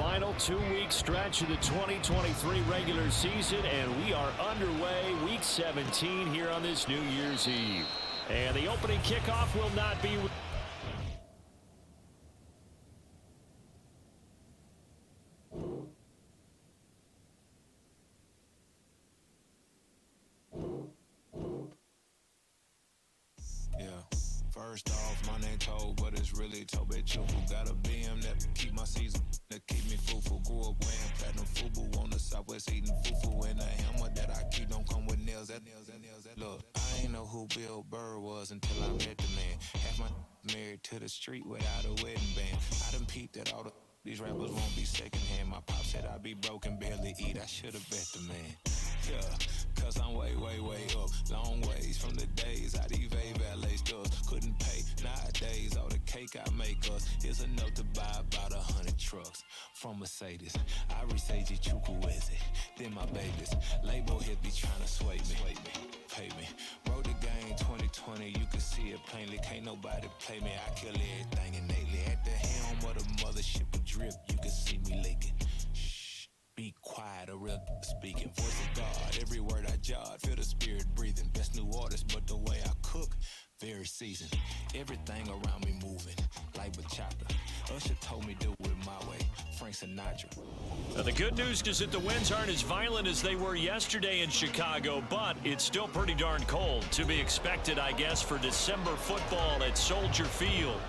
final 2-week stretch of the 2023 regular season, and we are underway week 17 here on this New Year's Eve. And the opening kickoff will not be... First off, my name Toad, but it's really Toby Chufu. Got a BM that keep my season, that keep me fufu. Grew up wearing platinum fubu on the southwest eating fufu. And the hammer that I keep don't come with nails. That look, I ain't know who Bill Burr was until I met the man. Half my married to the street without a wedding band. I done peeped at all these rappers won't be secondhand. My pop said I'd be broken, barely eat. I should've bet the man. Yeah, cause I'm way up. Long ways from the days I evade valet stores. Couldn't pay nowadays. All the cake I make us is enough to buy about 100 trucks from Mercedes. I resage Chukwueze, then my babies. Label hit be trying to sway me. Pay me. Wrote the game 2020, you can see it plainly. Can't nobody play me. I kill everything innately. At the helm of the mothership of drip, you can see me leaking. Be quiet, a real speaking. Voice of God, every word I jot. Feel the spirit breathing. Best new artist, but the way I cook, very seasoned. Everything around me moving, like bachata. Usher told me do it my way. Frank Sinatra. Now, the good news is that the winds aren't as violent as they were yesterday in Chicago, but it's still pretty darn cold. To be expected, I guess, for December football at Soldier Field.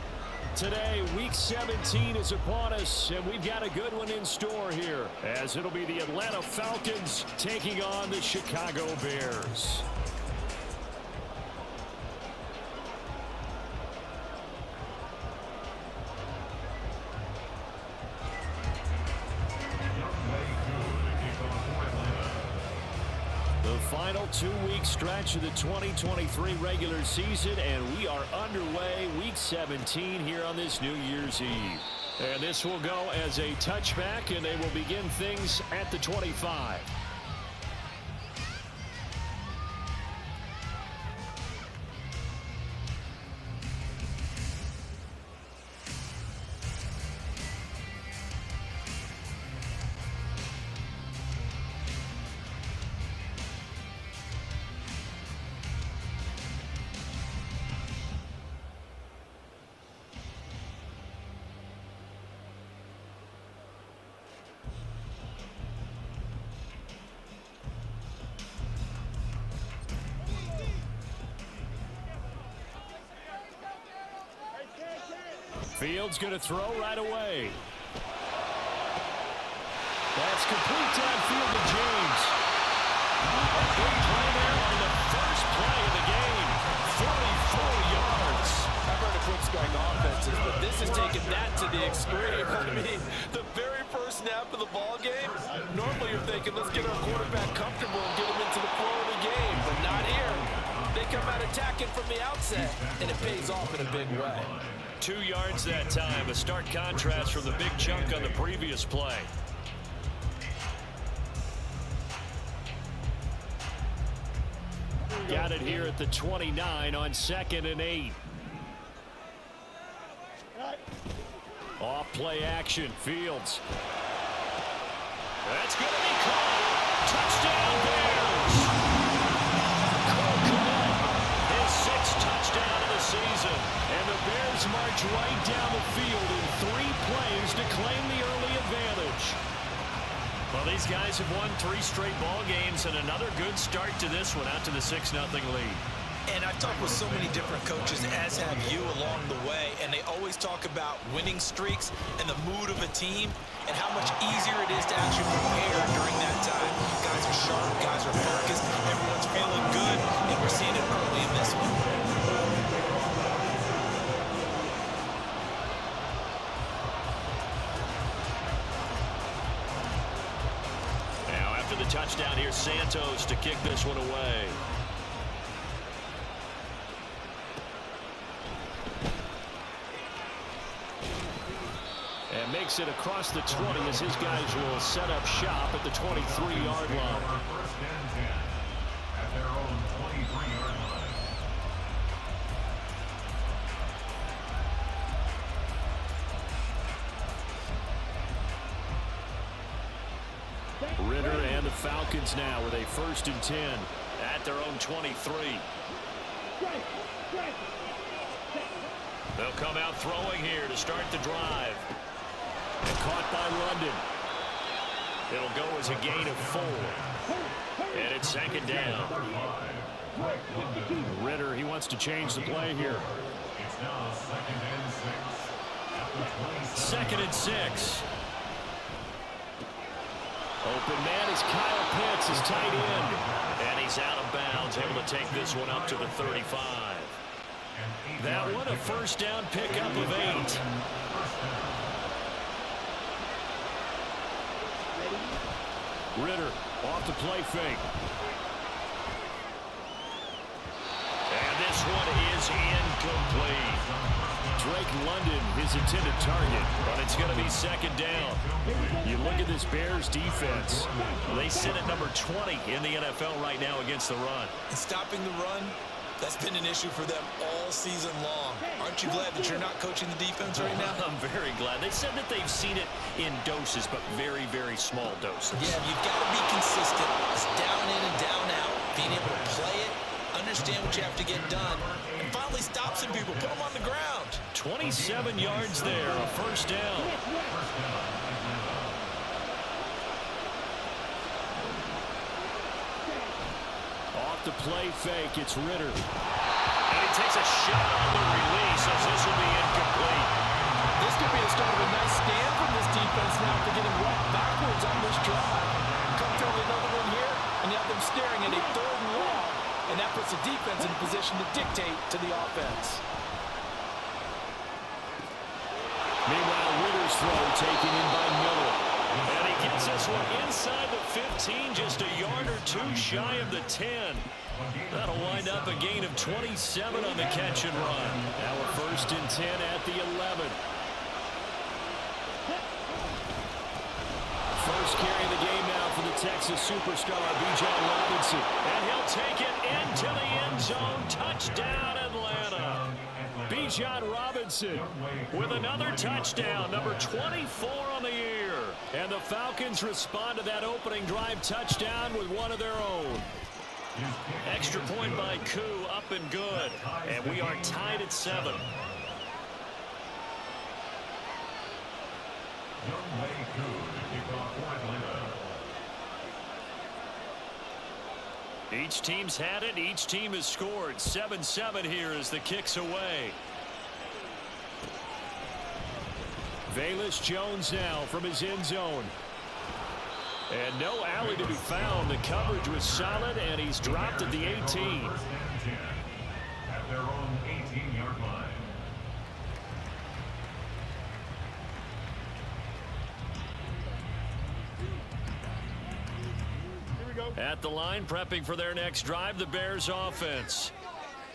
Today, Week 17 is upon us, and we've got a good one in store here, as it'll be the Atlanta Falcons taking on the Chicago Bears. The final 2-week stretch of the 2023 regular season, and we are underway week 17 here on this New Year's Eve. And this will go as a touchback, and they will begin things at the 25. Fields going to throw right away. That's complete downfield to James. A big play there on the first play of the game. 44 yards. I've heard of quick strike offenses, but this is taking that to the extreme. I mean, the very first snap of the ball game, normally you're thinking, let's get our quarterback comfortable and get him into the flow of the game, but not here. They come out attacking from the outset, and it pays off in a big way. 2 yards that time, a stark contrast from the big chunk on the previous play. Got it here at the 29 on 2nd and 8. Off play action, Fields. That's going to be caught. Touchdown Bears. His 6th touchdown of the season. And the Bears march right down the field in 3 plays to claim the early advantage. Well, these guys have won 3 straight ball games and another good start to this one out to the 6-0 lead. And I've talked with so many different coaches, as have you, along the way, and they always talk about winning streaks and the mood of a team and how much easier it is to actually prepare during that time. Guys are sharp, guys are focused, everyone's feeling good, and we're seeing it early in this one. Now, after the touchdown, here's Santos to kick this one away. And makes it across the 20 as his guys will set up shop at the 23-yard line. At their own 23-yard line. Falcons now with a 1st and 10 at their own 23. They'll come out throwing here to start the drive. And caught by London. It'll go as a gain of 4. And it's 2nd down. Ritter, he wants to change the play here. It's now 2nd and 6. 2nd and 6. Open man is Kyle Pitts, his tight end. And he's out of bounds, able to take this one up to the 35. That one a 1st down pickup of 8. Ritter off the play fake. And this one is incomplete. Drake London, his intended target, but it's going to be 2nd down. You look at this Bears defense. They sit at number 20 in the NFL right now against the run. And stopping the run, that's been an issue for them all season long. Aren't you glad that you're not coaching the defense right now? I'm very glad. They said that they've seen it in doses, but very, very small doses. Yeah, you've got to be consistent. It's down in and down out. Being able to play it, understand what you have to get done, and finally stop some people, put them on the ground. 27 yards there, a 1st down. Off the play fake, it's Ritter. And he takes a shot on the release as this will be incomplete. This could be the start of a nice stand from this defense now after getting walked backwards on this drive. Come through another one here, and you have them staring at a 3rd and long. And that puts the defense in a position to dictate to the offense. Meanwhile, Ritter's throw taken in by Miller. And he gets this one inside the 15, just a yard or 2 shy of the 10. That'll wind up a gain of 27 on the catch and run. Now a 1st and 10 at the 11. First carry of the game now for the Texas superstar, Bijan Robinson. And he'll take it into the end zone. Touchdown, Atlanta. Bijan Robinson with another touchdown, number 24 on the year. And the Falcons respond to that opening drive touchdown with one of their own. Extra point by Koo, up and good. And we are tied at 7. Each team's had it. Each team has scored. 7-7 here as the kick's away. Velus Jones now from his end zone. And no alley to be found. The coverage was solid, and he's dropped at the 18. At their own 18-yard line. At the line, prepping for their next drive, the Bears offense.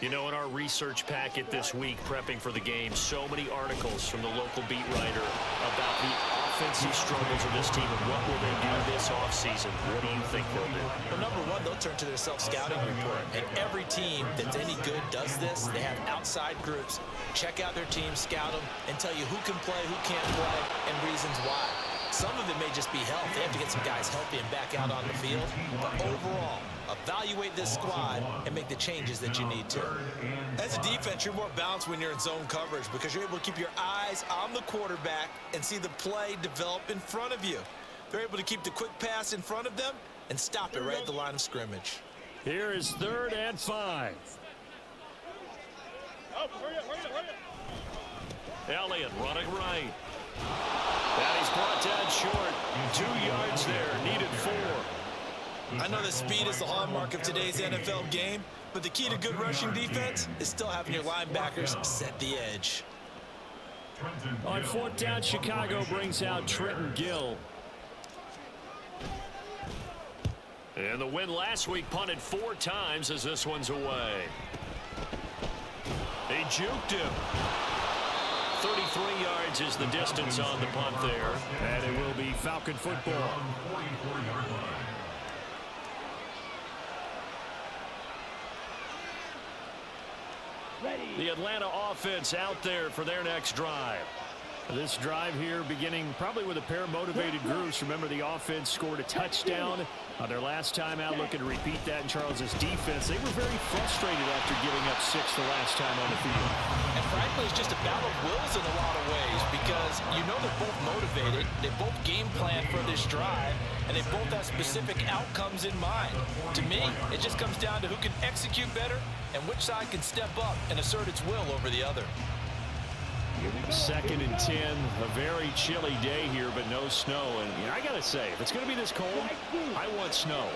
You know, in our research packet this week, prepping for the game, so many articles from the local beat writer about the offensive struggles of this team and what will they do this offseason. What do you think they'll do? Well, number one, they'll turn to their self-scouting report. And every team that's any good does this. They have outside groups. Check out their team, scout them, and tell you who can play, who can't play, and reasons why. Some of it may just be health. They have to get some guys healthy and back out on the field. But overall, evaluate this squad and make the changes that you need to. As a defense, you're more balanced when you're in zone coverage because you're able to keep your eyes on the quarterback and see the play develop in front of you. They're able to keep the quick pass in front of them and stop it right at the line of scrimmage. Here is 3rd and 5. Elliott running right. And he's brought down short. 2 yards there, needed 4. I know that speed is the hallmark of today's NFL game, but the key to good rushing defense is still having your linebackers set the edge. On 4th down, Chicago brings out Trenton Gill. And the win last week punted 4 times as this one's away. They juked him. 33 yards is the distance on the punt there. And it will be Falcon football. The Atlanta offense out there for their next drive. This drive here beginning probably with a pair of motivated groups. Remember, the offense scored a touchdown on their last time out, looking to repeat that in Charles's defense. They were very frustrated after giving up 6 the last time on the field. And frankly, it's just a battle of wills in a lot of ways because you know they're both motivated, they both game plan for this drive, and they both have specific outcomes in mind. To me, it just comes down to who can execute better and which side can step up and assert its will over the other. 2nd and 10, a very chilly day here, but no snow. And I got to say, if it's going to be this cold, I want snow.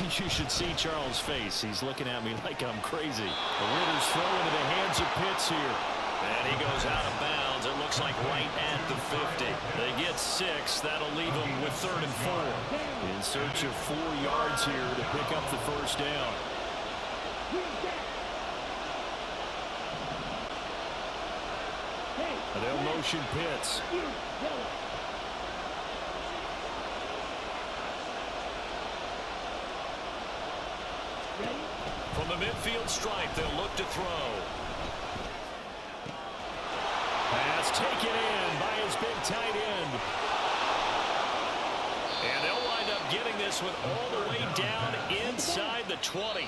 You should see Charles' face. He's looking at me like I'm crazy. The Ritter's throw into the hands of Pitts here. And he goes out of bounds. It looks like right at the 50. They get 6. That'll leave them with 3rd and 4. In search of 4 yards here to pick up the first down. They'll motion Pitts. From the midfield stripe, they'll look to throw. Pass taken in by his big tight end. And they'll wind up getting this one all the way down inside the 20.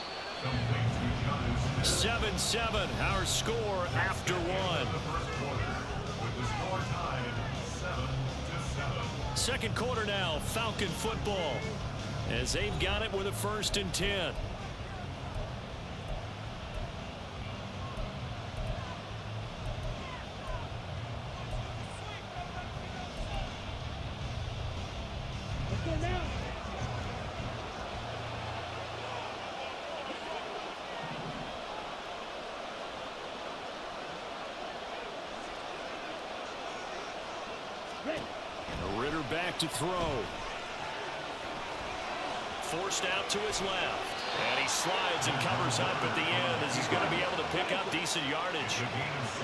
7-7, our score after 1. Second quarter now, Falcon football, as they've got it with a 1st and 10. Ritter back to throw. Forced out to his left. And he slides and covers up at the end as he's going to be able to pick up decent yardage.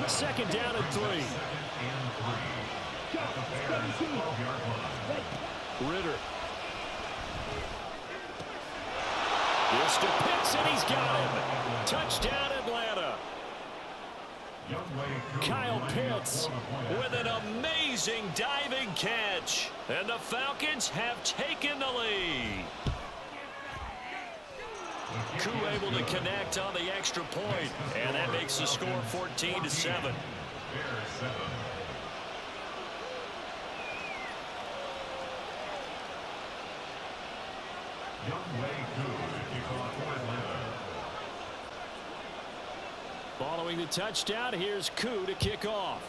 2nd down and 3. Ritter. This to Pitts, and he's got him. Touchdown, Atlanta. Kyle Pitts with an amazing diving catch. And the Falcons have taken the lead. Koo able to connect on the extra point, and that makes the score 14-7. Following the touchdown, here's Koo to kick off.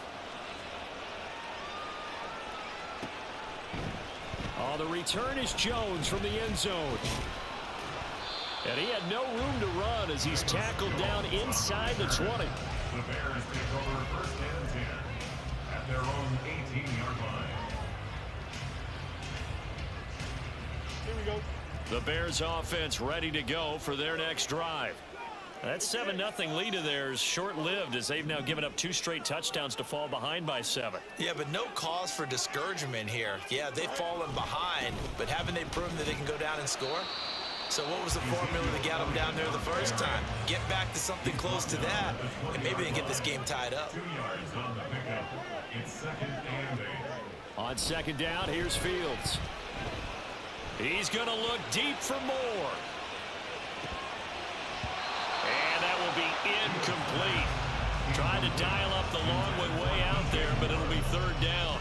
Oh, the return is Jones from the end zone. And he had no room to run as he's tackled down inside the 20. The Bears take over 1st and 10 at their own 18-yard line. Here we go. The Bears offense ready to go for their next drive. That 7-0 lead of theirs short-lived as they've now given up 2 straight touchdowns to fall behind by 7. Yeah, but no cause for discouragement here. Yeah, they've fallen behind, but haven't they proven that they can go down and score? So what was the formula that got them down there the first time? Get back to something close to that, and maybe they can get this game tied up. 2 yards on the pickup. It's 2nd and 8. On 2nd down, here's Fields. He's going to look deep for more. And that will be incomplete. Trying to dial up the long way out there, but it'll be 3rd down.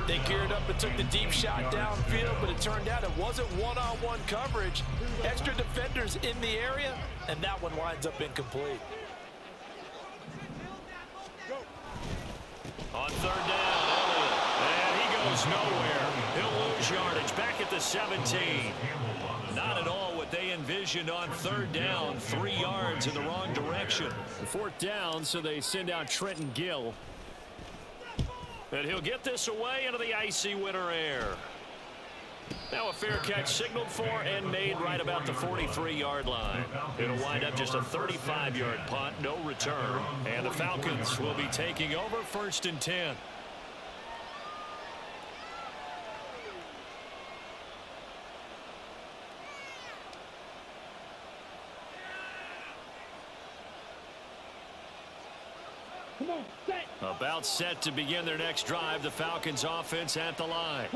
They geared up and took the deep shot downfield, but it turned out it wasn't one-on-one coverage. Extra defenders in the area, and that one winds up incomplete. On 3rd down, Elliott. And he goes nowhere. He'll lose yardage back at the 17. Not at all what they envisioned on 3rd down. 3 yards in the wrong direction. 4th down, so they send out Trenton Gill. And he'll get this away into the icy winter air. Now a fair catch signaled for and made right about the 43-yard line. It'll wind up just a 35-yard punt, no return. And the Falcons will be taking over 1st and 10. About set to begin their next drive, the Falcons offense at the line.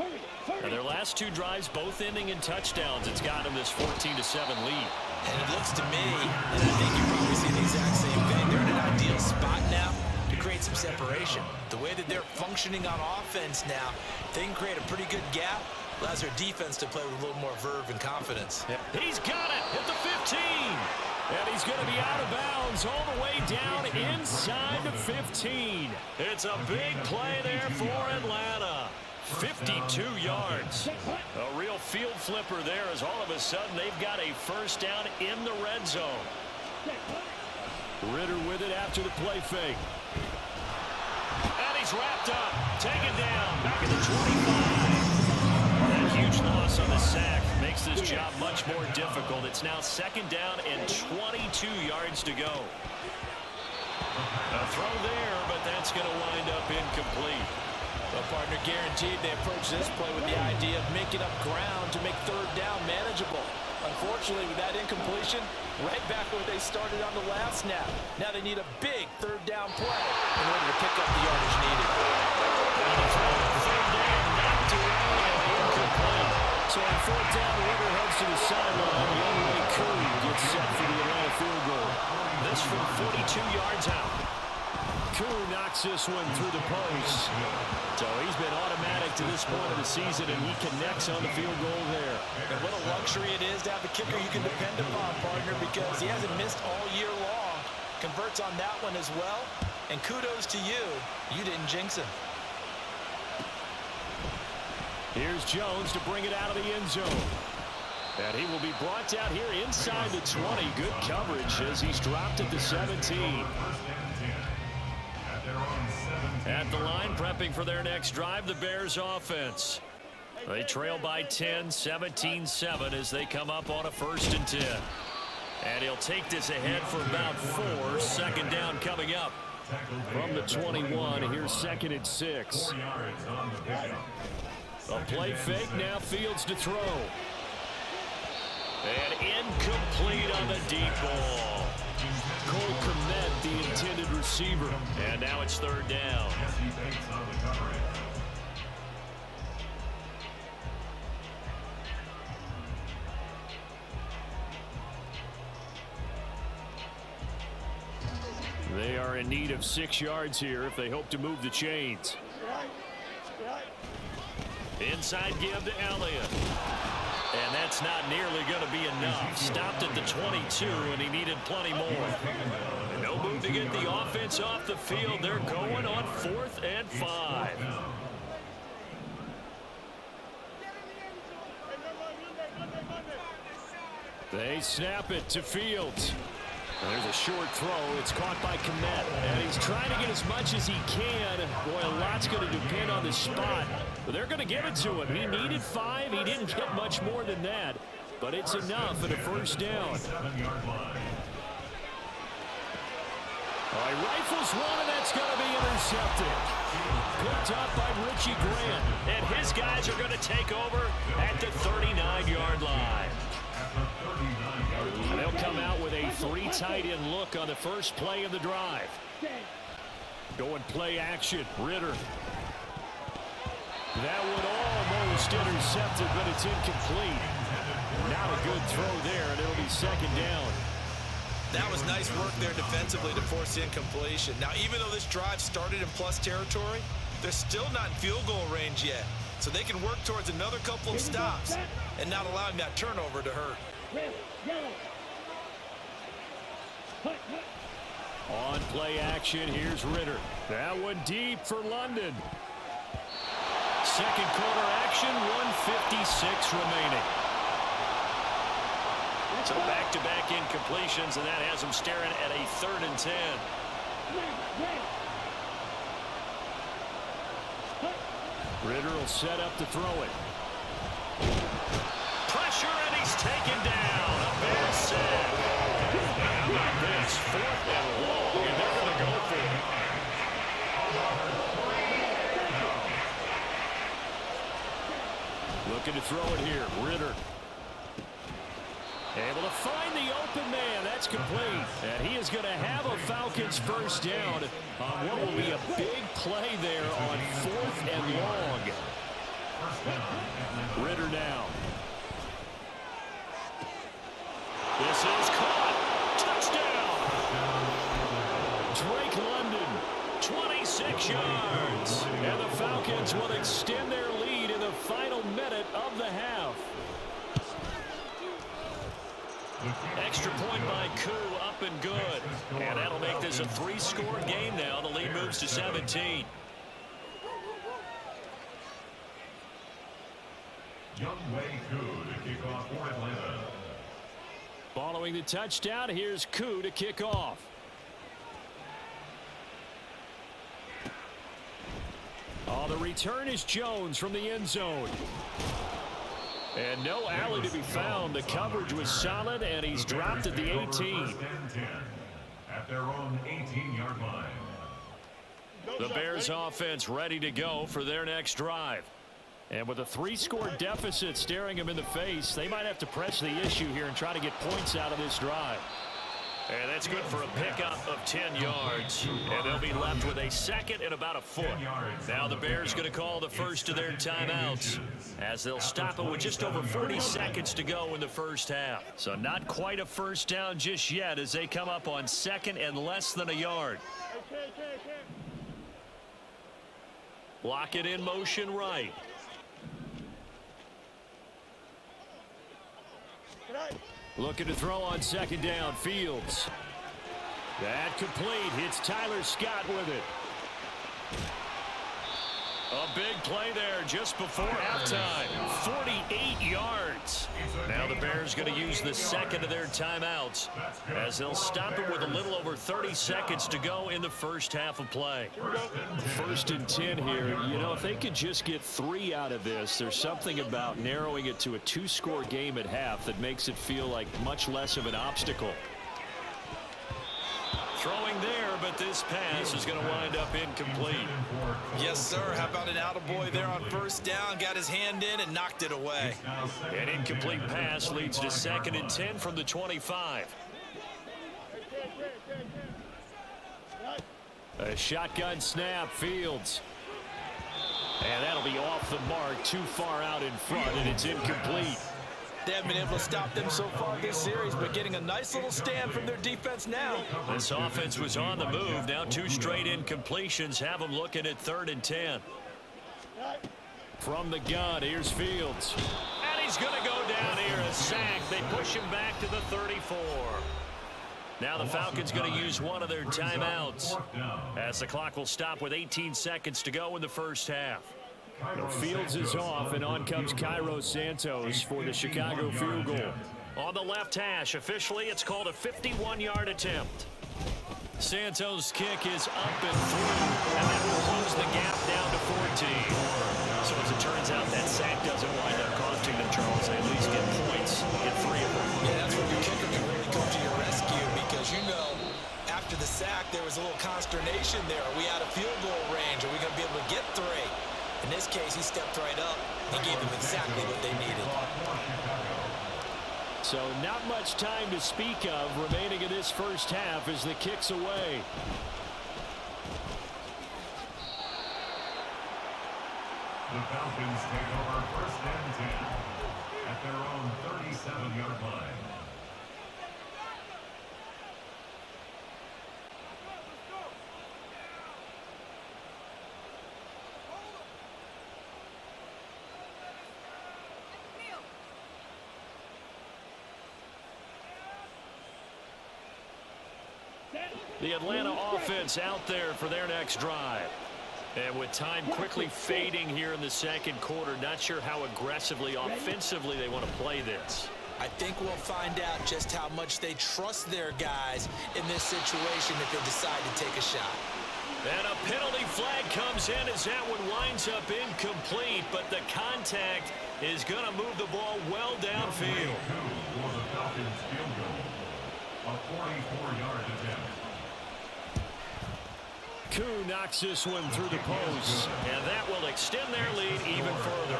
Now their last two drives both ending in touchdowns. It's got them this 14-7 lead. And it looks to me, and I think you probably see the exact same thing, they're in an ideal spot now to create some separation. The way that they're functioning on offense now, they can create a pretty good gap. Allows their defense to play with a little more verve and confidence. He's got it at the 15. And he's going to be out of bounds all the way down inside the 15. It's a big play there for Atlanta. 52 yards. A real field flipper there as all of a sudden they've got a first down in the red zone. Ritter with it after the play fake. And he's wrapped up. Taken down. Back at the 25. That huge loss on the sack makes this job much more difficult. It's now second down and 22 yards to go. A throw there, but that's going to wind up incomplete. Well, partner, guaranteed they approach this play with the idea of making up ground to make third down manageable. Unfortunately, with that incompletion, right back where they started on the last snap. Now they need a big third down play in order to pick up the yardage needed. Third down, knocked away and incomplete. So on fourth down, Ritter heads to the sideline. Young Ray Curry gets set for the Atlanta field goal. This from 42 yards out. Curry knocks this one through the post. So he's been automatic to this point of the season, and he connects on the field goal there. And what a luxury it is to have a kicker you can depend upon, partner, because he hasn't missed all year long. Converts on that one as well. And kudos to you. You didn't jinx him. Here's Jones to bring it out of the end zone. And he will be brought down here inside the 20. Good coverage as he's dropped at the 17. At the line, prepping for their next drive, the Bears offense. They trail by 10, 17-7 as they come up on a 1st and 10. And he'll take this ahead for about 4. Second down coming up. From the 21, here's 2nd and 6. A play fake, now Fields to throw. And incomplete on the deep ball. Cole Kmet, the intended receiver. And now it's 3rd down. They are in need of 6 yards here if they hope to move the chains. Inside give to Elliott. And that's not nearly going to be enough. Stopped at the 22, and he needed plenty more. No move to get the offense off the field. They're going on 4th and 5. They snap it to Fields. There's a short throw. It's caught by Kmet. And he's trying to get as much as he can. Boy, a lot's going to depend on the spot. But they're going to give it to him. He needed 5. He didn't get much more than that. But it's enough at a 1st down. All right, rifles one, and that's going to be intercepted. Picked up by Richie Grant. And his guys are going to take over at the 39-yard line. And they'll come out with a 3 tight end look on the first play of the drive. Going play action. Ritter. That would almost intercepted, but it's incomplete. Not a good throw there, and it'll be 2nd down. That was nice work there defensively to force the incompletion. Now, even though this drive started in plus territory, they're still not in field goal range yet. So they can work towards another couple of stops and not allowing that turnover to hurt. On play action, here's Ritter. That one deep for London. Second quarter action, 1:56 remaining. So back-to-back incompletions, and that has them staring at a 3rd and 10. Ritter will set up to throw it. Pressure, and he's taken down. A Bears sack. How about this? 4th and long, and they're going to go for it. Looking to throw it here. Ritter. Able to find the open man. That's complete. And he is going to have a Falcons first down on what will be a big play there on 4th and long. Ritter now. This is caught. Touchdown. Drake London, 26 yards. And the Falcons will extend their lead in the final minute of the half. Extra point by Koo, up and good. And that'll make this a 3-score game now. The lead moves to 17. Youngway Koo to kick off for Atlanta. Following the touchdown, here's Koo to kick off. Oh, the return is Jones from the end zone. And no alley to be found. The coverage was solid, and he's dropped at the 18. At their own 18-yard line. The Bears offense ready to go for their next drive. And with a 3-score deficit staring them in the face, they might have to press the issue here and try to get points out of this drive. And that's good for a pickup of 10 yards. And they'll be left with a second and about a foot. Now the Bears going to call the first of their timeouts, as they'll stop it with just over 40 seconds to go in the first half. So not quite a first down just yet as they come up on second and less than a yard. Block it in motion right. Looking to throw on second down. Fields. That complete. Hits Tyler Scott with it. A big play there just before halftime. 48 yards. Now the Bears going to use the second of their timeouts, as they'll stop it with a little over 30 seconds to go in the first half of play. 1st and 10 here. You know, if they could just get 3 out of this, there's something about narrowing it to a 2-score game at half that makes it feel like much less of an obstacle. Throwing there, but this pass is going to wind up incomplete. Yes, sir. How about an attaboy there on first down? Got his hand in and knocked it away. An incomplete pass leads to 2nd and 10 from the 25. A shotgun snap. Fields. And that'll be off the mark, too far out in front, and it's incomplete. They haven't been able to stop them so far this series, but getting a nice little stand from their defense now. This offense was on the move. Now 2 straight incompletions have them looking at 3rd and 10. From the gun, here's Fields. And he's going to go down here, a sack. They push him back to the 34. Now the Falcons going to use one of their timeouts, as the clock will stop with 18 seconds to go in the first half. The Fields is off, and on comes Cairo Santos for the Chicago field goal. On the left hash, officially it's called a 51-yard attempt. Santos' kick is up and through, and that will close the gap down to 14. So as it turns out, that sack doesn't wind up costing them, Charles. They at least get points, get 3 of them. Yeah, that's where your kicker can really come to your rescue, because you know, after the sack, there was a little consternation there. Are we out of field goal range? Are we going to be able to get 3? In this case, he stepped right up and gave them exactly what they needed. So not much time to speak of remaining in this first half as the kick's away. The Falcons take over 1st and 10 at their own 37-yard line. The Atlanta offense out there for their next drive. And with time quickly fading here in the second quarter, not sure how aggressively, offensively they want to play this. I think we'll find out just how much they trust their guys in this situation if they decide to take a shot. And a penalty flag comes in as that one winds up incomplete, but the contact is going to move the ball well downfield. For the Falcons field goal, a 44-yard attempt. Koo knocks this one through the post, and that will extend their lead even further.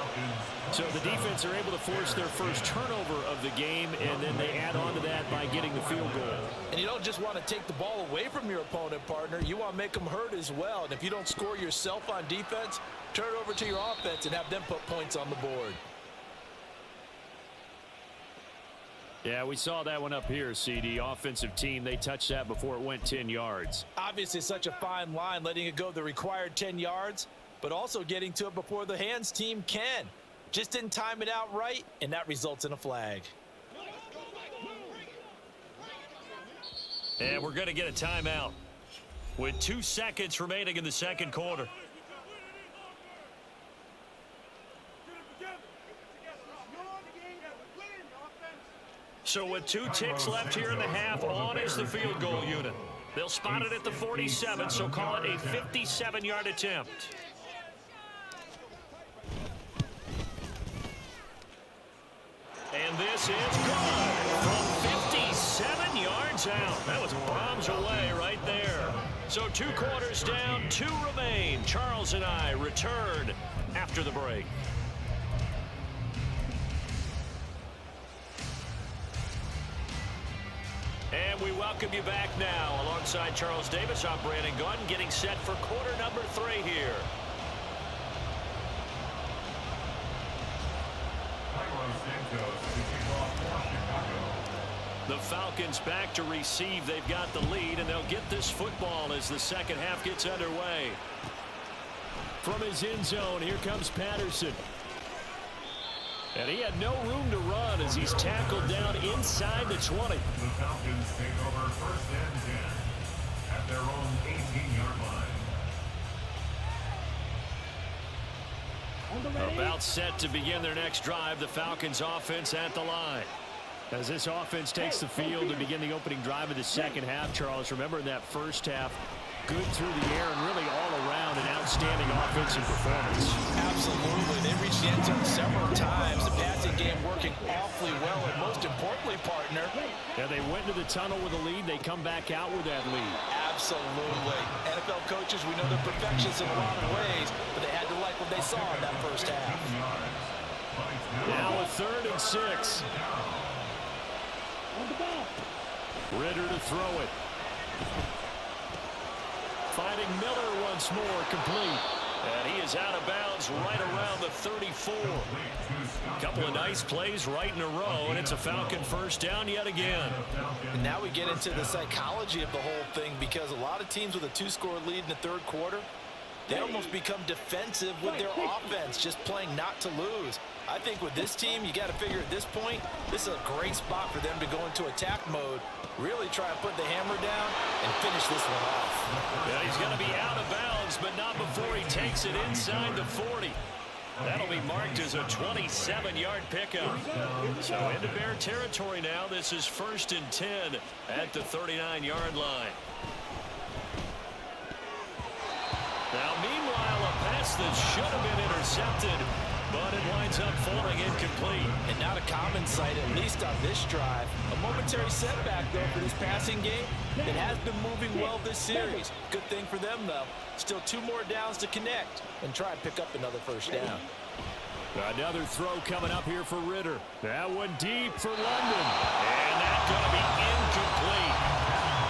So the defense are able to force their first turnover of the game, and then they add on to that by getting the field goal. And you don't just want to take the ball away from your opponent, partner. You want to make them hurt as well. And if you don't score yourself on defense, turn it over to your offense and have them put points on the board. Yeah, we saw that one up here, CD. Offensive team, they touched that before it went 10 yards. Obviously, such a fine line, letting it go the required 10 yards, but also getting to it before the hands team can. Just didn't time it out right, and that results in a flag. And we're going to get a timeout with 2 seconds remaining in the second quarter. So with 2 ticks left here in the half, on is the field goal unit. They'll spot it at the 47, so call it a 57-yard attempt. And this is good from 57 yards out. That was bombs away right there. So 2 quarters down, 2 remain. Charles and I return after the break. And we welcome you back now. Alongside Charles Davis, I'm Brandon Gunn, getting set for quarter number 3 here. The Falcons back to receive. They've got the lead, and they'll get this football as the second half gets underway. From his end zone, here comes Patterson. And he had no room to run as he's tackled down inside the 20. The Falcons take over first and 10 at their own 18-yard line. About set to begin their next drive, the Falcons offense at the line. As this offense takes the field to begin the opening drive of the second half, Charles, remember in that first half, good through the air and really all around an outstanding offensive performance. Absolutely. They reached the end zone several times. The passing game working awfully well, and most importantly, partner. Yeah, they went to the tunnel with a lead. They come back out with that lead. Absolutely. NFL coaches, we know they're perfectionists in a lot of ways, but they had to like what they saw in that first half. Now a 3rd and 6. Ritter to throw it. Finding Miller once more, complete. And he is out of bounds right around the 34. A couple of nice plays right in a row, and it's a Falcon first down yet again. And now we get into the psychology of the whole thing, because a lot of teams with a 2-score lead in the third quarter, they almost become defensive with their offense, just playing not to lose. I think with this team, you got to figure at this point, this is a great spot for them to go into attack mode, really try and put the hammer down and finish this one off. Yeah, he's going to be out of bounds, but not before he takes it inside the 40. That'll be marked as a 27-yard pickup. So into Bear territory now. This is 1st and 10 at the 39-yard line. Now, meanwhile, a pass that should have been intercepted, but it winds up falling incomplete. And not a common sight, at least on this drive. A momentary setback, though, for this passing game that has been moving well this series. Good thing for them, though. Still 2 more downs to connect and try and pick up another first down. Another throw coming up here for Ritter. That one deep for London. And that's going to be incomplete.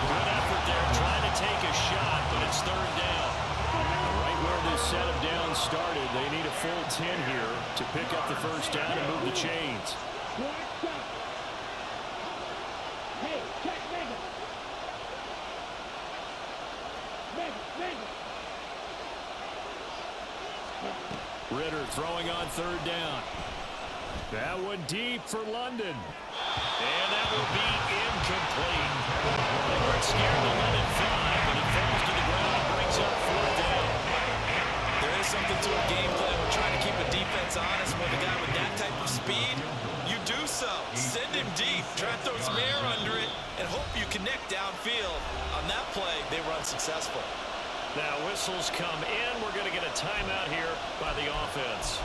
Good effort there trying to take a shot, but it's 3rd down. Right where this set of downs started, they need a full 10 here to pick up the first down and move the chains. Ritter throwing on 3rd down. That one deep for London. And that will be incomplete. They weren't scared to let it fly, but it falls to the ground and brings up 4th down. There is something to a game plan. We're trying to keep a defense honest with a guy with that type of speed. You do so. Send him deep. Try to throw some air under it and hope you connect downfield. On that play, they were unsuccessful. Now whistles come in. We're going to get a timeout here by the offense.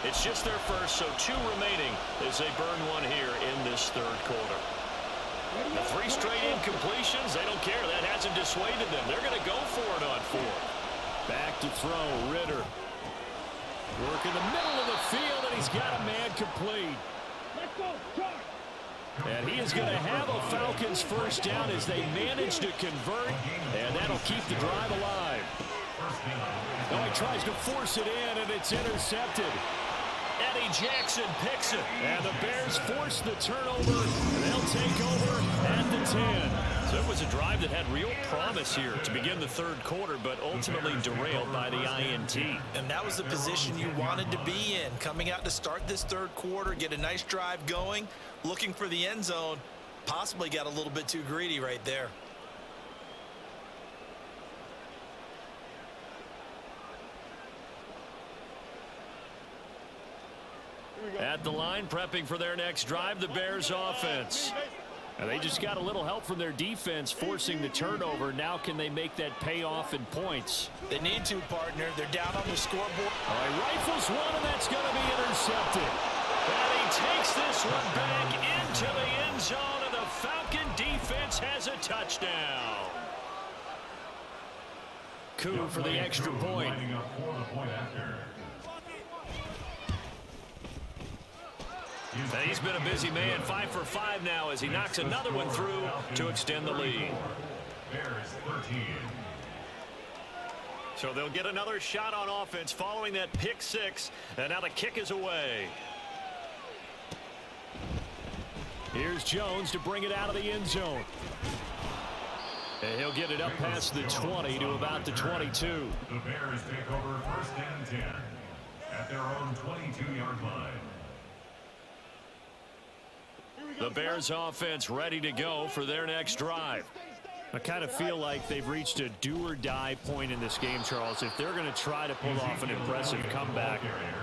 It's just their first, so 2 remaining as they burn one here in this 3rd quarter. The 3 straight incompletions, they don't care. That hasn't dissuaded them. They're going to go for it on 4th. to throw. Ritter. Work in the middle of the field, and he's got a man complete. Let's go, charge. And he is going to have a Falcons first down as they manage to convert, and that'll keep the drive alive. Now he tries to force it in, and it's intercepted. Eddie Jackson picks it, and the Bears force the turnover. They'll take over at the 10. So it was a drive that had real promise here to begin the third quarter, but ultimately derailed by the INT. And that was the position you wanted to be in, coming out to start this third quarter, get a nice drive going, looking for the end zone. Possibly got a little bit too greedy right there. At the line, prepping for their next drive, the Bears offense. And they just got a little help from their defense forcing the turnover. Now can they make that pay off in points? They need to, partner. They're down on the scoreboard. All right, rifles one, and that's going to be intercepted. And he takes this one back into the end zone, and the Falcon defense has a touchdown. Coup for the extra point. And he's been a busy man, 5 for 5 now as he knocks another one through to extend the lead. Bears 13. So they'll get another shot on offense following that pick six, and now the kick is away. Here's Jones to bring it out of the end zone. And he'll get it up past the 20 to about the 22. The Bears take over first and 10 at their own 22-yard line. The Bears offense ready to go for their next drive. I kind of feel like they've reached a do-or-die point in this game, Charles. If they're going to try to pull off an impressive comeback,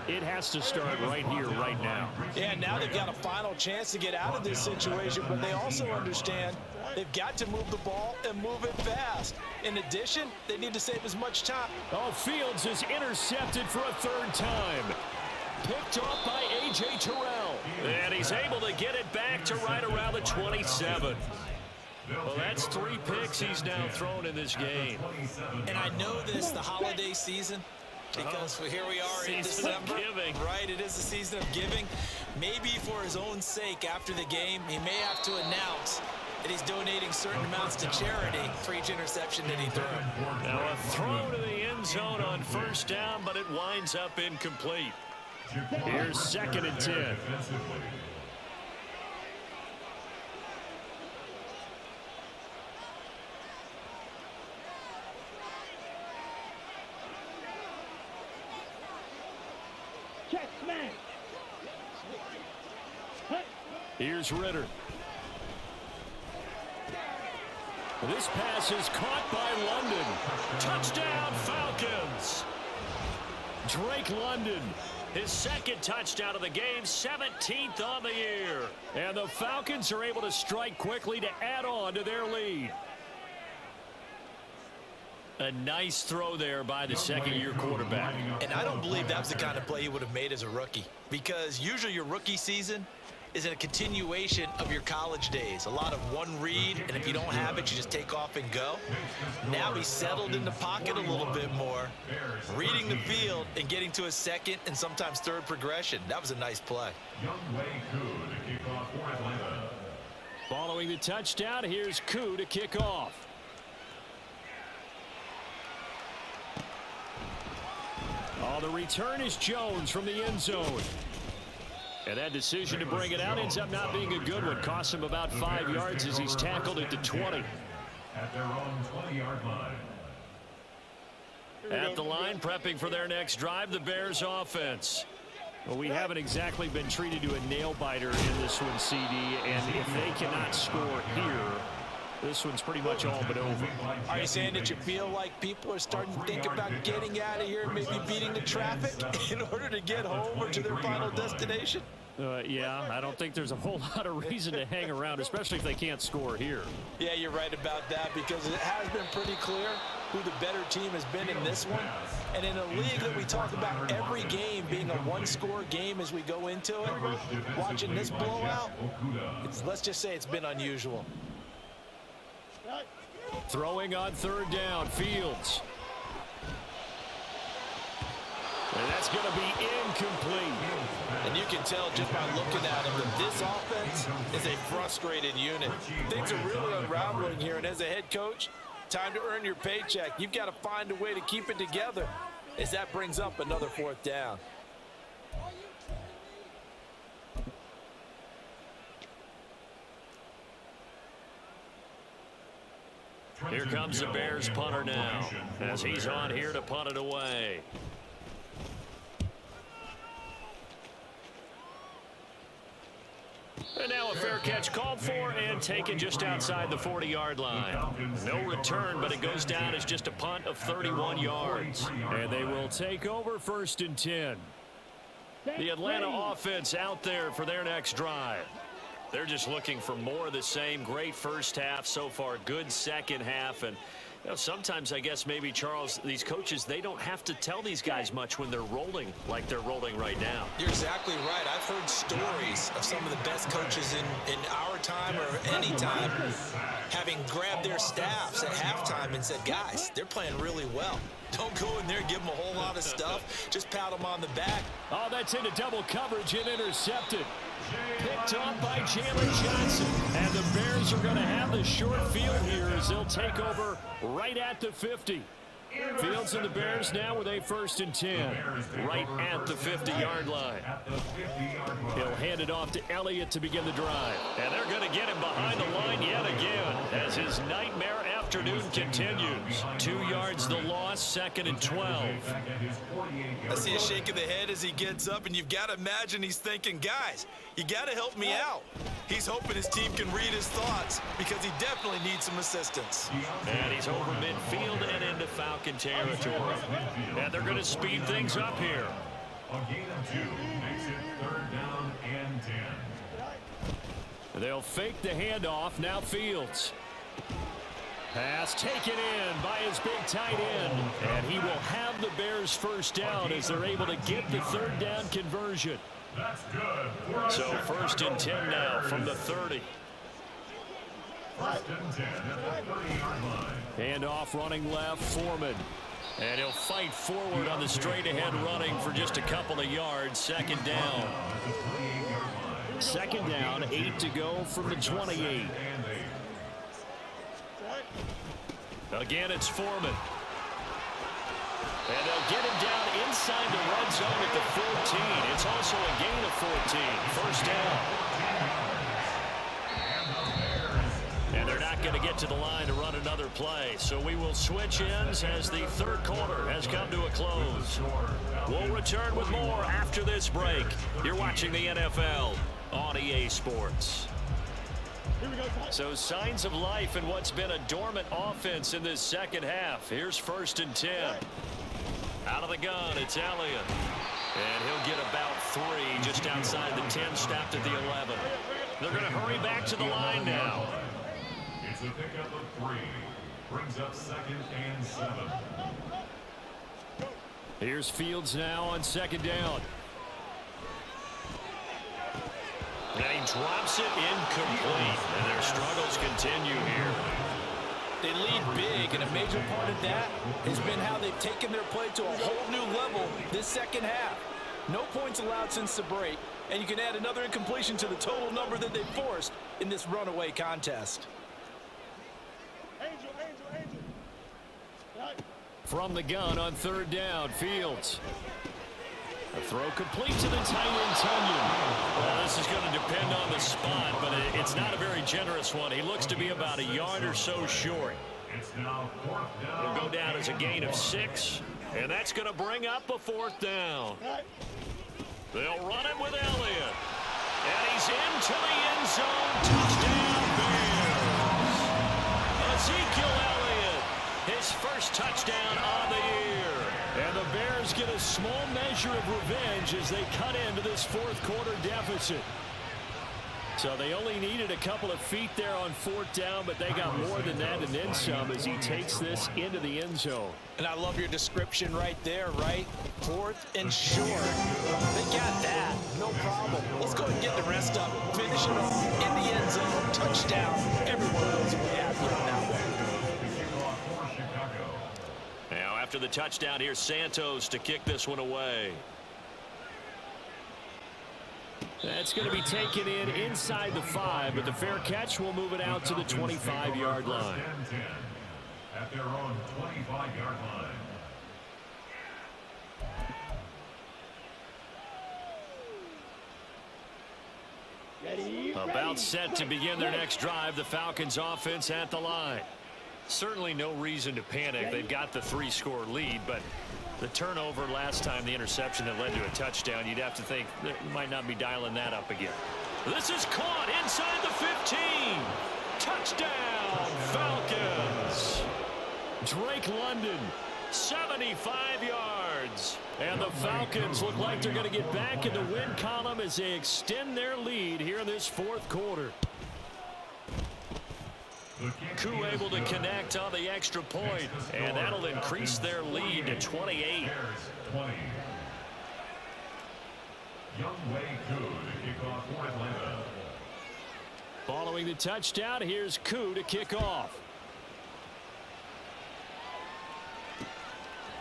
it has to start right here, right now. Yeah, now they've got a final chance to get out of this situation, but they also understand they've got to move the ball and move it fast. In addition, they need to save as much time. Oh, Fields is intercepted for a third time. Picked off by A.J. Terrell. And he's able to get it back to right around the 27. Well, that's 3 picks he's now thrown in this game. And I know this, the holiday season, because here we are in Season of December. giving. Right, it is the season of giving. Maybe for his own sake after the game, he may have to announce that he's donating certain amounts to charity for each interception that he threw. Now a throw to the end zone on first down, but it winds up incomplete. Here's 2nd and 10. Check, smash. Here's Ritter. This pass is caught by London. Touchdown, Falcons. Drake London, his 2nd touchdown of the game, 17th on the year. And the Falcons are able to strike quickly to add on to their lead. A nice throw there by the 2nd-year quarterback. And I don't believe that was the kind of play he would have made as a rookie, because usually your rookie season is in a continuation of your college days. A lot of one read, and if you don't have it, you just take off and go. Now he's settled in the pocket a little bit more, reading the field and getting to a 2nd and sometimes 3rd progression. That was a nice play. Following the touchdown, here's Koo to kick off. Oh, the return is Jones from the end zone. And that decision to bring it out ends up not being a good one. Costs him about 5 yards as he's tackled at the 20. At their own 20-yard line. At the line, prepping for their next drive, the Bears offense. Well, we haven't exactly been treated to a nail-biter in this one, CD. And if they cannot score here, this one's pretty much all but over. Are you saying that you feel like people are starting to think about getting out of here, maybe beating the traffic in order to get home or to their final destination? Yeah, I don't think there's a whole lot of reason to hang around, especially if they can't score here. Yeah, you're right about that, because it has been pretty clear who the better team has been in this one. And in a league that we talk about every game being a one-score game as we go into it, watching this blowout, let's just say it's been unusual. Throwing on 3rd down, Fields. It's going to be incomplete. And you can tell just by looking at him that this offense is a frustrated unit. Things are really unraveling here, and as a head coach, time to earn your paycheck. You've got to find a way to keep it together as that brings up another 4th down. Here comes the Bears punter now as he's on here to punt it away. And now a fair catch called for and taken just outside the 40-yard line. No return, but it goes down as just a punt of 31 yards. And they will take over 1st and 10. The Atlanta offense out there for their next drive. They're just looking for more of the same. Great first half so far. Good second half. And you know, sometimes I guess maybe, Charles, these coaches, they don't have to tell these guys much when they're rolling like they're rolling right now. You're exactly right. I've heard stories of some of the best coaches in our time or any time having grabbed their staffs at halftime and said, guys, they're playing really well. Don't go in there and give them a whole lot of stuff. Just pat them on the back. Oh, that's into double coverage and intercepted. Picked up by Jalen Johnson. And the Bears are going to have the short field here as they'll take over right at the 50. Fields and the Bears now with a 1st and 10. Right at the 50-yard line. He'll hand it off to Elliott to begin the drive. And they're going to get him behind the line yet again as his nightmare afternoon continues. 2 yards the loss, 2nd and 12. I see a shake of the head as he gets up, and you've got to imagine he's thinking, guys, you got to help me out. He's hoping his team can read his thoughts because he definitely needs some assistance. And he's over midfield and into Falcon territory. And they're going to speed things up here. A gain of 2 makes it 3rd down and 10. They'll fake the handoff. Now Fields. Pass taken in by his big tight end. And he will have the Bears 1st down as they're able to get the 3rd down conversion. That's good. So 1st and 10 now from the 30. 1st and 10 at the 30-yard line. Handoff running left, Foreman. And he'll fight forward on the straight-ahead running for just a couple of yards. 2nd down. 2nd down, 8 to go from the 28. Again, it's Foreman. And they'll get him down inside the red zone at the 14. It's also a gain of 14. 1st down. And they're not going to get to the line to run another play. So we will switch ends as the 3rd quarter has come to a close. We'll return with more after this break. You're watching the NFL on EA Sports. So signs of life in what's been a dormant offense in this second half. Here's 1st and 10. Out of the gun, it's Elliott. And he'll get about 3 just outside the 10, stopped at the 11. They're going to hurry back to the line now. It's a pickup of 3. Brings up 2nd and 7. Here's Fields now on 2nd down. And he drops it incomplete. And their struggles continue here. They lead big, and a major part of that has been how they've taken their play to a whole new level this second half. No points allowed since the break, and you can add another incompletion to the total number that they forced in this runaway contest. From the gun on 3rd down, Fields. A throw complete to the tight end, Tunyon. Well, this is going to depend on the spot, but it's not a very generous one. He looks to be about a yard or so short. It's now 4th down. It'll go down as a gain of 6, and that's going to bring up a 4th down. They'll run it with Elliott. And he's into the end zone. Touchdown, Bears. Ezekiel Elliott, his first touchdown on the year. And the Bears get a small measure of revenge as they cut into this 4th quarter deficit. So they only needed a couple of feet there on 4th down, but they got more than that and then some as he takes this into the end zone. And I love your description right there, right? 4th and short. They got that. No problem. Let's go ahead and get the rest up. Finish it up in the end zone. Touchdown. Everyone knows what we have here now. Now after the touchdown, here's Santos to kick this one away. That's going to be taken in inside the 5, but the fair catch will move it out to the 25-yard line. At their own 25-yard line. About set to begin their next drive, the Falcons offense at the line. Certainly no reason to panic. They've got the 3-score lead, but the turnover last time, the interception that led to a touchdown, you'd have to think they might not be dialing that up again. This is caught inside the 15. Touchdown, Falcons. Drake London, 75 yards. And the Falcons look like they're going to get back in the win column as they extend their lead here in this fourth quarter. Koo able to connect on the extra point, and that'll increase their lead to 28. Following the touchdown, here's Koo to kick off.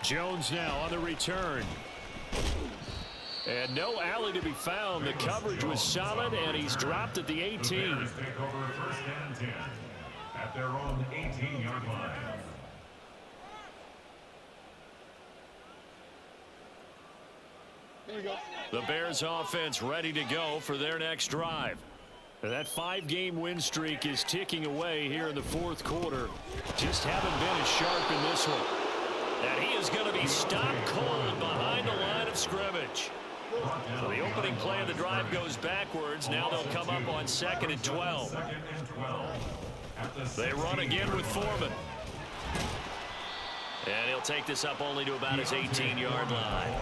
Jones now on the return. And no alley to be found. The coverage was solid, and he's dropped at the 18. The Bears take over first and 10 at their own 18-yard line. The Bears offense ready to go for their next drive. That 5-game win streak is ticking away here in the fourth quarter. Just haven't been as sharp in this one. And he is going to be stopped cold behind the line of scrimmage. So the opening play of the drive goes backwards. Now they'll come up on 2nd and 12. They run again with Foreman. And he'll take this up only to about his 18-yard line.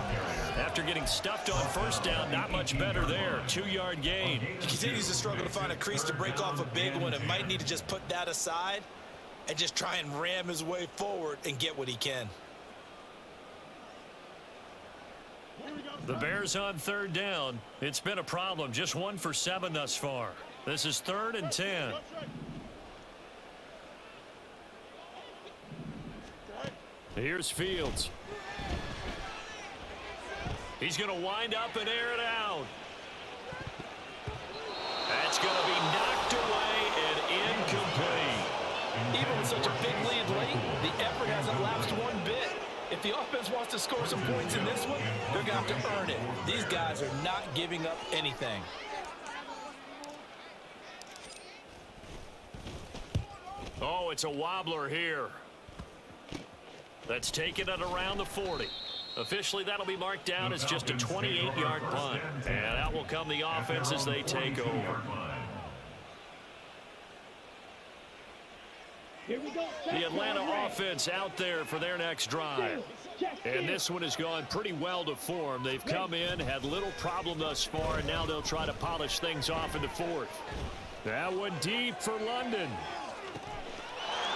After getting stuffed on first down, not much better there. 2-yard gain. He continues to struggle to find a crease to break off a big one and might need to just put that aside and just try and ram his way forward and get what he can. The Bears on 3rd down. It's been a problem. Just 1 for 7 thus far. This is 3rd and 10. Here's Fields. He's going to wind up and air it out. That's going to be knocked away and incomplete. Even with such a big lead late, the effort hasn't lapsed one bit. If the offense wants to score some points in this one, they're going to have to earn it. These guys are not giving up anything. Oh, it's a wobbler here. That's taken it around the 40. Officially, that'll be marked down as just a 28-yard punt. And that will come the offense as they take over. Here we go. The Atlanta offense out there for their next drive. And this one has gone pretty well to form. They've come in, had little problem thus far, and now they'll try to polish things off in the 4th. That one deep for London.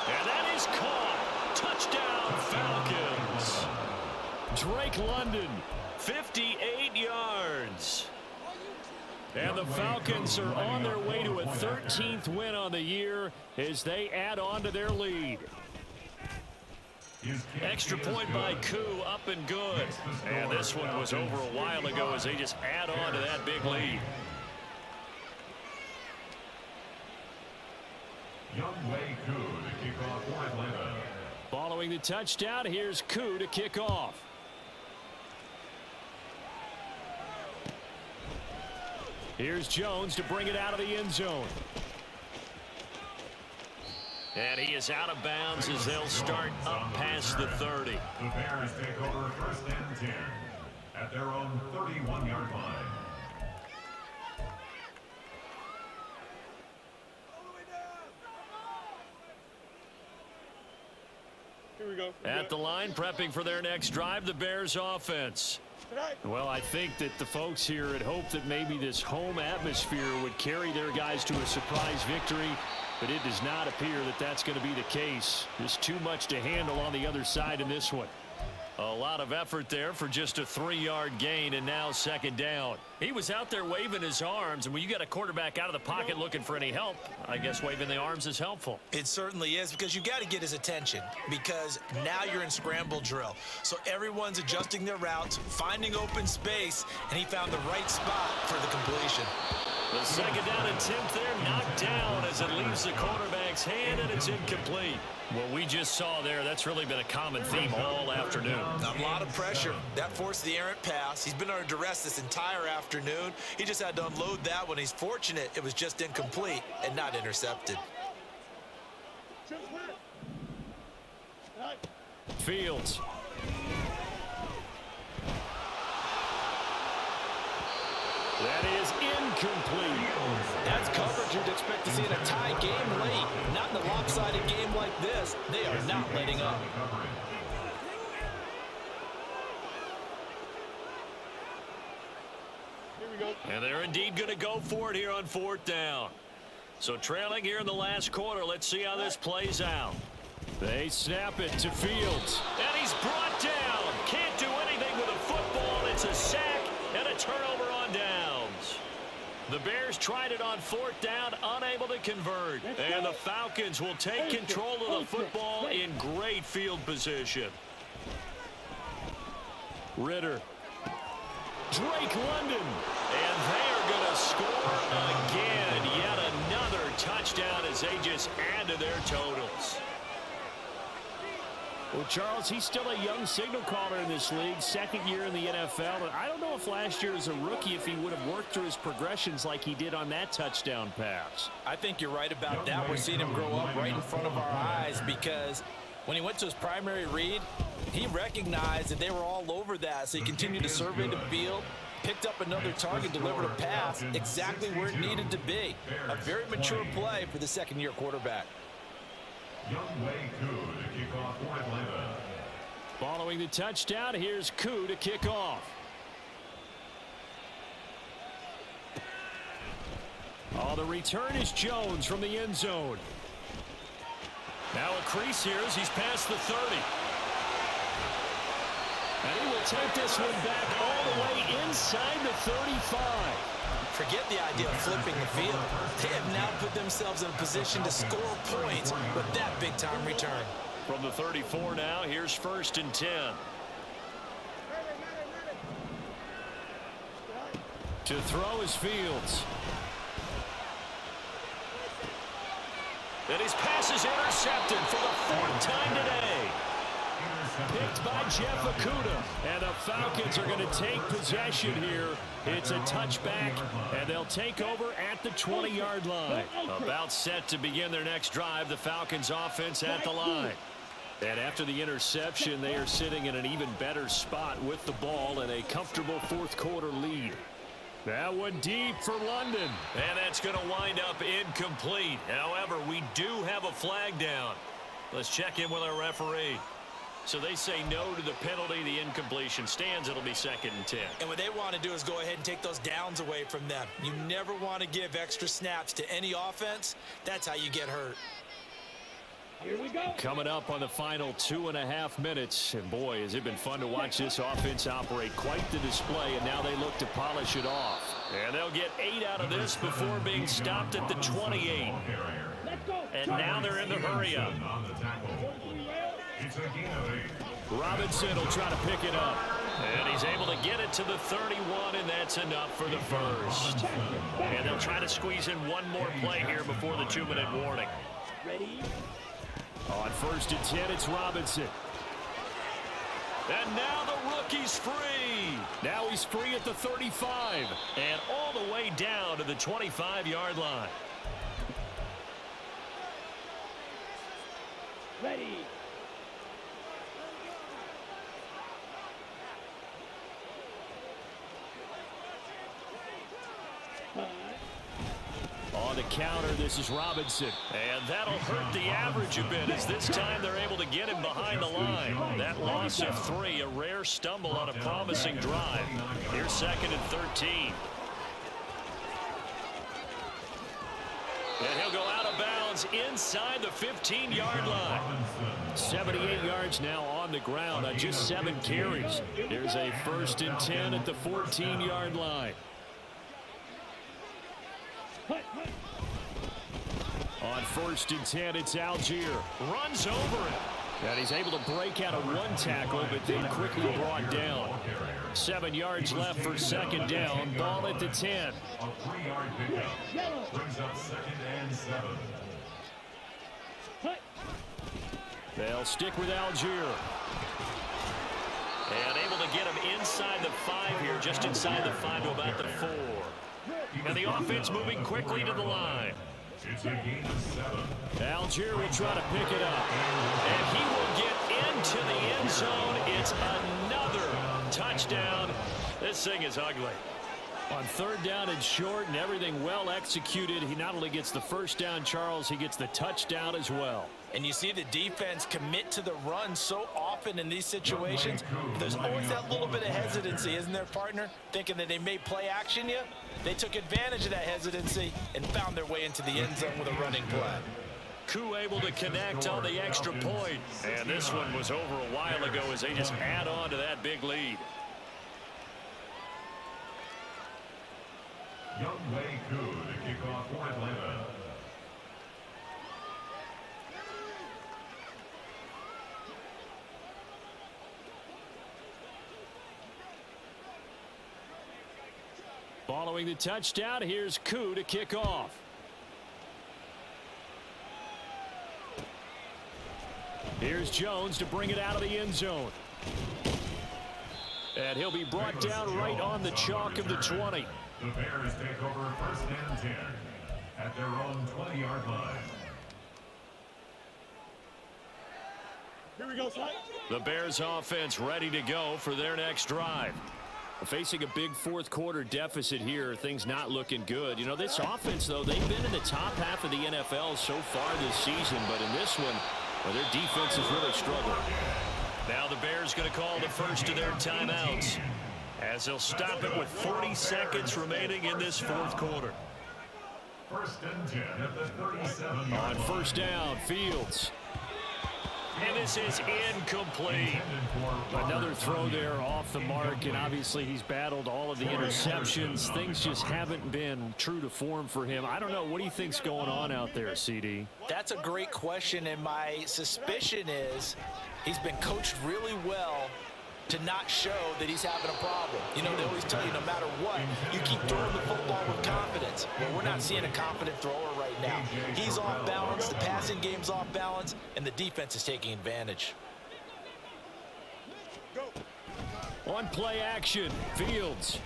And that is caught. Touchdown, Falcons. Drake London, 58 yards. And the Falcons are on their way to a 13th win on the year as they add on to their lead. Extra point by Koo, up and good. And this one was over a while ago as they just add on to that big lead. Youngway Koo to kick off for Atlanta. Following the touchdown, here's Koo to kick off. Here's Jones to bring it out of the end zone. And he is out of bounds as they'll start up past the 30. The Bears take over first and 10 at their own 31-yard line. Here we go. At the line, prepping for their next drive, the Bears offense. Well, I think that the folks here had hoped that maybe this home atmosphere would carry their guys to a surprise victory, but it does not appear that that's going to be the case. There's too much to handle on the other side in this one. A lot of effort there for just a 3-yard gain, and now second down. He was out there waving his arms, and when you got a quarterback out of the pocket looking for any help, I guess waving the arms is helpful. It certainly is, because you got to get his attention, because now you're in scramble drill. So everyone's adjusting their routes, finding open space, and he found the right spot for the completion. The second down attempt there knocked down as it leaves the quarterback's hand, and it's incomplete. What we just saw there, that's really been a common theme all afternoon. A lot of pressure. That forced the errant pass. He's been under duress this entire afternoon. He just had to unload that one. He's fortunate it was just incomplete and not intercepted. Fields. That is incomplete. That's coverage you'd expect to see in a tie game late. Not in a lopsided game like this. They are not letting up. And they're indeed going to go for it here on 4th down. So trailing here in the last quarter. Let's see how this plays out. They snap it to Fields. And he's brought down. Can't do anything with a football. It's a sack and a turnover on downs. The Bears tried it on 4th down, unable to convert. And the Falcons will take control of the football in great field position. Ritter. Drake London. And they are going to score again. Yet another touchdown as they just add to their totals. Well, Charles, he's still a young signal caller in this league, second year in the NFL. And I don't know if last year as a rookie, if he would have worked through his progressions like he did on that touchdown pass. I think you're right about that. We're seeing him grow up right in front of our eyes, because when he went to his primary read, he recognized that they were all over that. So he continued to survey the field, picked up another target, delivered a pass exactly where it needed to be. A very mature play for the second-year quarterback. Following the touchdown, here's Koo to kick off. Oh, the return is Jones from the end zone. Now a crease here as he's past the 30. And he will take this one back all the way inside the 35. Forget the idea of flipping the field. They have now put themselves in a position to score points with that big-time return. From the 34 now, here's 1st and 10. To throw is Fields. And his pass is intercepted for the 4th time today. Picked by Jeff Okudah. And the Falcons are going to take possession here. It's a touchback, and they'll take over at the 20-yard line. About set to begin their next drive, the Falcons offense at the line. And after the interception, they are sitting in an even better spot with the ball and a comfortable 4th quarter lead. That one deep for London. And that's going to wind up incomplete. However, we do have a flag down. Let's check in with our referee. So they say no to the penalty. The incompletion stands. It'll be 2nd and 10. And what they want to do is go ahead and take those downs away from them. You never want to give extra snaps to any offense. That's how you get hurt. Here we go. Coming up on the final 2.5 minutes. And boy, has it been fun to watch this offense operate. Quite the display, and now they look to polish it off. And they'll get 8 out of this before being stopped at the 28. Let's go. And now they're in the hurry-up. Robinson will try to pick it up. And he's able to get it to the 31, and that's enough for the first. And they'll try to squeeze in one more play here before the 2-minute warning. Ready? On 1st and 10, it's Robinson. And now the rookie's free. Now he's free at the 35. And all the way down to the 25-yard line. Ready? On the counter, this is Robinson. And that'll hurt the average a bit, as this time they're able to get him behind the line. That loss of 3, a rare stumble on a promising drive. Here's 2nd and 13. And he'll go out of of bounds inside the 15-yard line. 78 yards now on the ground on just 7 carries. There's a 1st and 10 at the 14-yard line. On 1st and 10, it's Algier. Runs over it. And he's able to break out of one tackle, but then quickly brought down. 7 yards left for 2nd down. Ball at the 10. A 3-yard pickup brings up 2nd and 7. They'll stick with Algier. And able to get him inside the 5 here, just inside the 5 to about the 4. And the offense moving quickly to the line. It's a gain of 7. Algier will try to pick it up. And he will get into the end zone. It's another touchdown. This thing is ugly. On 3rd down and short and everything well executed, he not only gets the 1st down, Charles, he gets the touchdown as well. And you see the defense commit to the run so often in these situations. There's always that little bit of hesitancy, isn't there, partner? Thinking that they may play action you. They took advantage of that hesitancy and found their way into the end zone with a running play. Koo able to connect on the extra point. And this one was over a while ago as they just add on to that big lead. Young Wei Koo to kick off for Atlanta. Following the touchdown, here's Koo to kick off. Here's Jones to bring it out of the end zone. And he'll be brought down right on the chalk of the 20. The Bears take over 1st and 10 at their own 20-yard line. Here we go, Sly. The Bears offense ready to go for their next drive. Facing a big 4th quarter deficit here, things not looking good. You know, this offense, though, they've been in the top half of the NFL so far this season, but in this one, well, their defense is really struggling. Now the Bears going to call the first of their timeouts as they'll stop it with 40 seconds remaining in this 4th quarter. 1st and 10 at the 37-yard line. On 1st down, Fields. And this is incomplete. Another throw there off the mark, and obviously he's battled all of the interceptions. Things just haven't been true to form for him. I don't know. What do you think's going on out there, CD? That's a great question, and my suspicion is he's been coached really well to not show that he's having a problem. You know, they always tell you no matter what, you keep throwing the football with confidence. Well, we're not seeing a confident thrower right now. He's off balance, the passing game's off balance, and the defense is taking advantage. On play action, Fields.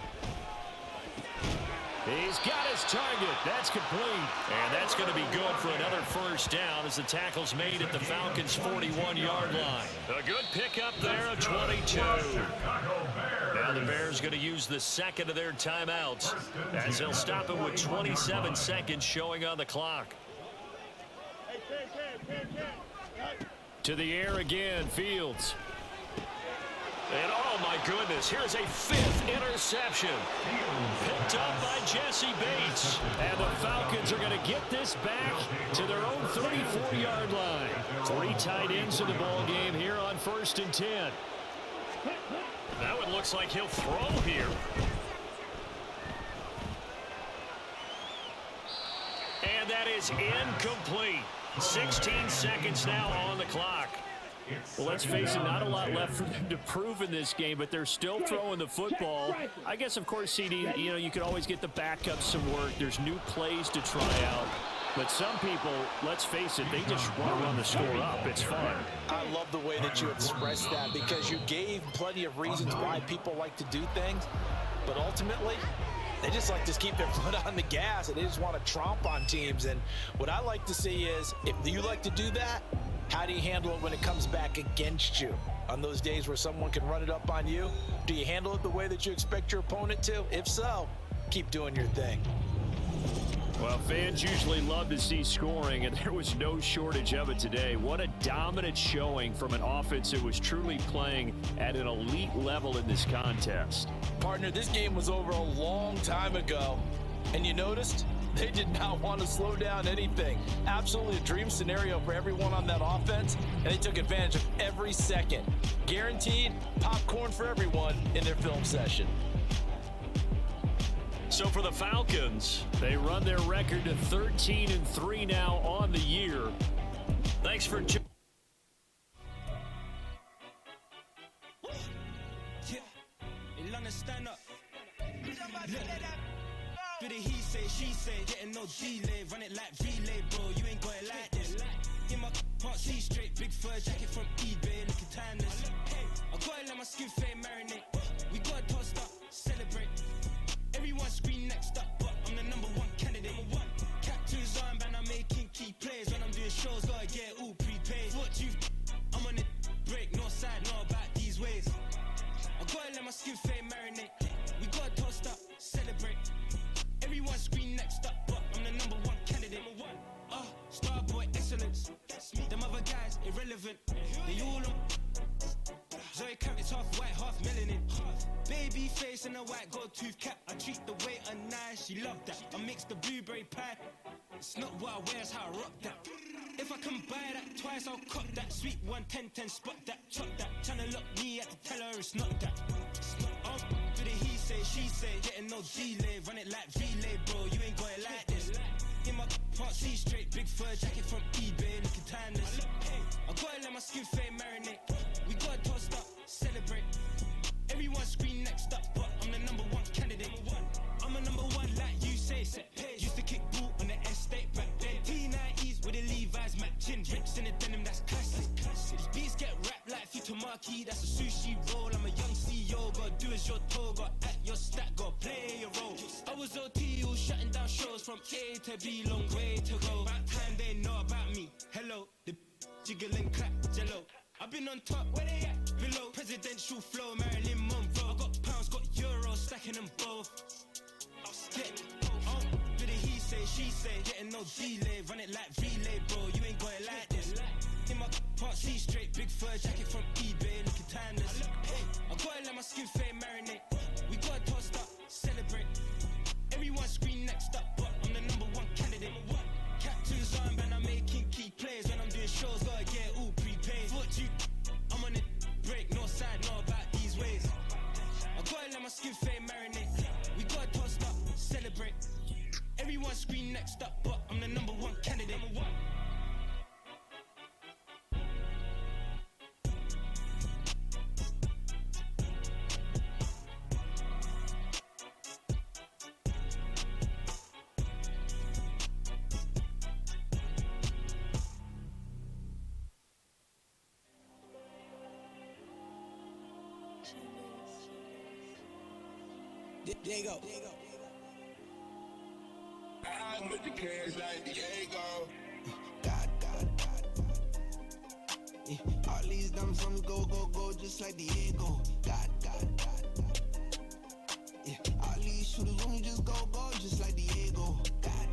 He's got his target. That's complete. And that's going to be good for another 1st down as the tackle's made at the Falcons' 41-yard line. A good pickup there of 22. Now the Bears going to use the 2nd of their timeouts as they'll stop it with 27 seconds showing on the clock. To the air again, Fields. And oh my goodness, here's a 5th interception. Picked up by Jesse Bates. And the Falcons are going to get this back to their own 34-yard line. 3 tight ends in the ball game here on 1st and 10. Now it looks like he'll throw here. And that is incomplete. 16 seconds now on the clock. Well, let's face it, not a lot left for them to prove in this game, but they're still throwing the football. I guess, of course, CD, you know, you could always get the backups some work. There's new plays to try out. But some people, let's face it, they just want to run the score up. It's fun. I love the way that you expressed that because you gave plenty of reasons why people like to do things. But ultimately, they just like to keep their foot on the gas, and they just want to tromp on teams. And what I like to see is, if you like to do that, how do you handle it when it comes back against you? On those days where someone can run it up on you, do you handle it the way that you expect your opponent to? If so, keep doing your thing. Well, fans usually love to see scoring, and there was no shortage of it today. What a dominant showing from an offense that was truly playing at an elite level in this contest. Partner, this game was over a long time ago, and you noticed They did not want to slow down anything. Absolutely a dream scenario for everyone on that offense, and they took advantage of every second. Guaranteed popcorn for everyone in their film session. So for the Falcons, They run their record to 13-3 now on the year. thanks for Stand up. Do the he say, she say, getting no delay, run it like relay, bro. You ain't got it like this. In my can't see straight, big fur jacket from eBay, looking timeless. I gotta let my skin fade marinate. We gotta toast up, celebrate. Everyone scream next up, but I'm the number one candidate. Captain's armband, I'm making key plays when I'm doing shows. Gotta get all prepaid. What you? I'm on it, break, no side, no about these ways. I gotta let my skin fade marinate. We gotta toast up, celebrate. Everyone scream next up, but I'm the number one candidate. Starboy excellence. Them other guys irrelevant. They all on. Zoe Kravitz half white, half melanin. Baby face and a white gold tooth cap. I treat the waiter nice, she love that. I mix the blueberry pie. It's not what I wear, it's how I rock that. If I can buy that twice, I'll cop that. Sweet 110, spot that, chop that. Tryna lock me, I have to tell her it's not that. Do the he say, she say, getting no delay, run it like relay, bro. You ain't got it like this. In my can't see straight, big fur jacket from eBay, looking timeless. I gotta let my skin fade marinate. We gotta toast up, celebrate. Everyone scream next up, but I'm the number one candidate. I'm a number one, like you say, set pace. Used to kick boot on the estate back then. T90s with the Levi's matching. Rips in the denim, that's classic. These beats get wrapped like Futamaki, that's a sushi roll. I'm a young CEO, gotta do as you're told. Gotta act your stat, gotta play your role. I was OT, all shutting down shows from A to B, long way to go. About time they know about me. Hello, the jiggle and clap, jello. I've been on top, where they at? Below, presidential flow, Marilyn Monroe. I got pounds, got euros, stacking them both. Do the he say, she say, getting no delay, run it like relay, bro. You ain't got it like this. In my can't see straight, big fur jacket from eBay, looking timeless. I gotta let my skin fade marinate. We gotta toast up, celebrate. Everyone scream next up, but I'm the number one candidate. Captain's armband, I'm making key plays when I'm doing shows. Gotta get all prepaid. Thought you, I'm on it, break, no side, no about these ways. I gotta let my skin fade marinate. We gotta toast up, celebrate. Everyone scream next up, but I'm the number one candidate. There you go. I'm with the cash like Diego. God. Yeah, all these dumps on me go, just like Diego. God. Yeah, all these shooters on me just go, just like Diego. God.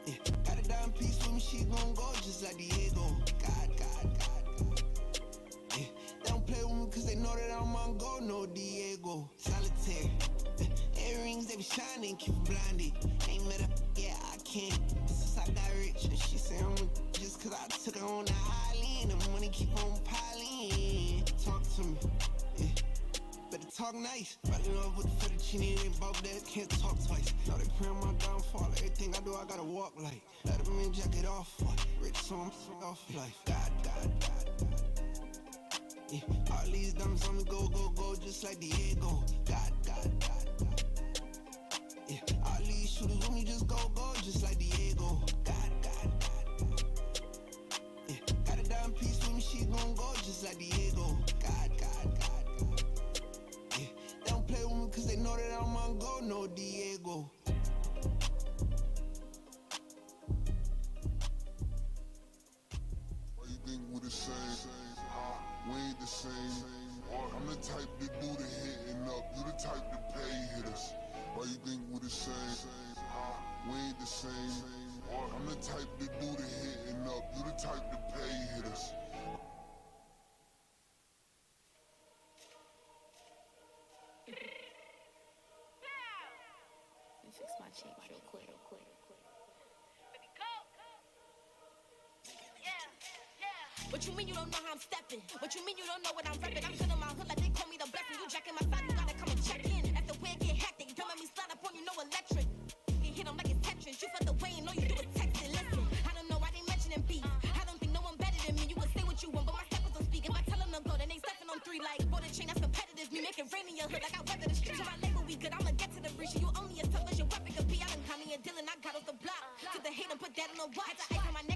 Yeah, got a dime piece with me, she gon' go just like Diego. God. Yeah, they don't play with me cause they know that I'm on go, no Diego. Solitaire. Earrings, they be shining, keep blinded. Ain't met her, yeah, I can't. Since I got rich, and she say I'm just cause I took her on the island. The money keep on piling. Talk to me, yeah. Better talk nice. Falling love with the fettuccine, ain't about that, can't talk twice. Now they pray on my downfall, everything I do, I gotta walk like. Let them in, jacket off, rich, so I'm off life. God. Yeah, all these dumps on me go, just like Diego. God. Yeah, all these shooters with me just go, just like Diego. God. Yeah, got a dime piece with me, she gon' go just like Diego. God. Yeah, they don't play with me cause they know that I'm on go, no Diego. Why you think we the same? We ain't the same. I'm the type to do the hitting up, you the type to pay hitters. Why you think we the same? We ain't the same. I'm the type to do the hitting up, you the type to pay hitters. Fix my What you mean you don't know how I'm stepping? What you mean you don't know what I'm repping? I'm good in my hood like they call me the blessing. You jacking my side, you gotta come and check in. After where get hectic, don't let me slide up on you, no electric. You hit them like it's Tetris. You felt the way and all you do is text it. Listen, I don't know why they mentioning beef. I don't think no one better than me. You can say what you want, but my steppers don't speak. If I tell them to go, then they stepping on 3 like border chain. That's competitive. Me make it rain in your hood like I weather the street. So my label we good. I'ma get to the reach. You only as tough as your weapon could be. I done call me a Dylan. I got off the block. To the hate and put that on the watch. I ice on my